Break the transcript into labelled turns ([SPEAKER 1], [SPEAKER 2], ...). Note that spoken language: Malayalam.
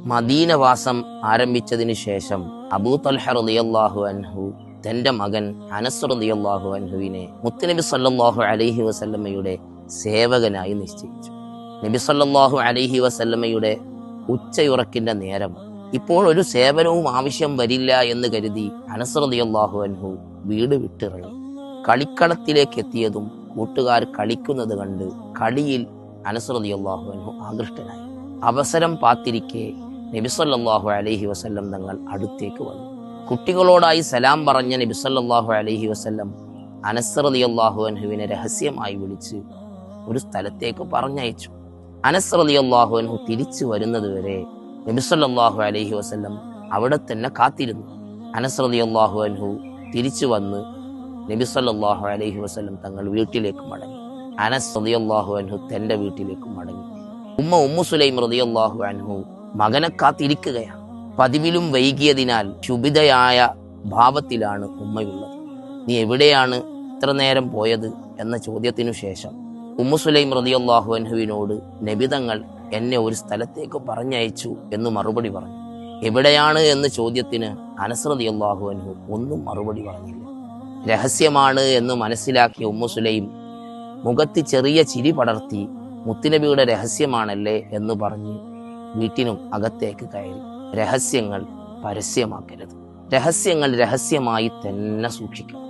[SPEAKER 1] മദീനവാസം ആരംഭിച്ചതിന് ശേഷം അബൂ തൽഹ റളിയല്ലാഹു അൻഹു തന്റെ മകൻ അനസ് റളിയല്ലാഹു അൻഹുവിനെ മുത്തുനബി സല്ലല്ലാഹു അലൈഹി വസല്ലമയുടെ സേവകനായി നിശ്ചയിച്ചു. നബി സല്ലല്ലാഹു അലൈഹി വസല്ലമയുടെ ഉച്ചയുറക്കിന്റെ നേരം ഇപ്പോൾ ഒരു സേവനവും ആവശ്യം വരില്ല എന്ന് കരുതി അനസ് റളിയല്ലാഹു അൻഹു വീട് വിട്ടിറങ്ങി. കളിക്കളത്തിലേക്ക് എത്തിയതും കൂട്ടുകാർ കളിക്കുന്നത് കണ്ട് കളിയിൽ അനസ് റളിയല്ലാഹു അൻഹു ആകൃഷ്ടനായി. അവസരം പാത്തിരിക്കെ നബി സല്ലല്ലാഹു അലൈഹി വസല്ലം തങ്ങൾ അടുത്തേക്ക് വന്നു. കുട്ടികളോടായി സലാം പറഞ്ഞ നബി സല്ലല്ലാഹു അലൈഹി വസല്ലം അനസ് റളിയല്ലാഹു അൻഹുവിനെ രഹസ്യമായി വിളിച്ച് ഒരു സ്ഥലത്തേക്ക് പറഞ്ഞയച്ചു. അനസ് റളിയല്ലാഹു അൻഹു തിരിച്ചു വരുന്നതുവരെ നബി സല്ലല്ലാഹു അലൈഹി വസല്ലം അവിടെ തന്നെ കാത്തിരുന്നു. അനസ് റളിയല്ലാഹു അൻഹു തിരിച്ചു വന്ന് നബി സല്ലല്ലാഹു അലൈഹി വസല്ലം തങ്ങൾ വീട്ടിലേക്ക് മടങ്ങി. അനസ് റളിയല്ലാഹു അൻഹു തന്റെ വീട്ടിലേക്ക് മടങ്ങി. ഉമ്മു സുലൈം റളിയല്ലാഹു അൻഹു മകനെ കാത്തിരിക്കുകയാണ്. പതിവിലും വൈകിയതിനാൽ ക്ഷുഭിതയായ ഭാവത്തിലാണ് ഉമ്മയുള്ളത്. നീ എവിടെയാണ് ഇത്ര നേരം പോയത് എന്ന ചോദ്യത്തിനു ശേഷം ഉമ്മു സുലൈം റളിയല്ലാഹു അൻഹുവിനോട് നബി തങ്ങൾ എന്നെ ഒരു സ്ഥലത്തേക്ക് പറഞ്ഞയച്ചു എന്ന് മറുപടി പറഞ്ഞു. എവിടെയാണ് എന്ന ചോദ്യത്തിന് അനസ് റളിയല്ലാഹു അൻഹു ഒന്നും മറുപടി പറഞ്ഞില്ല. രഹസ്യമാണ് എന്ന് മനസ്സിലാക്കിയ ഉമ്മു സുലൈം മുഖത്ത് ചെറിയ ചിരി പടർത്തി മുത്തുനബിയുടെ രഹസ്യമാണല്ലേ എന്ന് പറഞ്ഞ് വീട്ടിനും അകത്തേക്ക് കയറി. രഹസ്യങ്ങൾ പരസ്യമാക്കരുത്. രഹസ്യങ്ങൾ രഹസ്യമായി തന്നെ സൂക്ഷിക്കണം.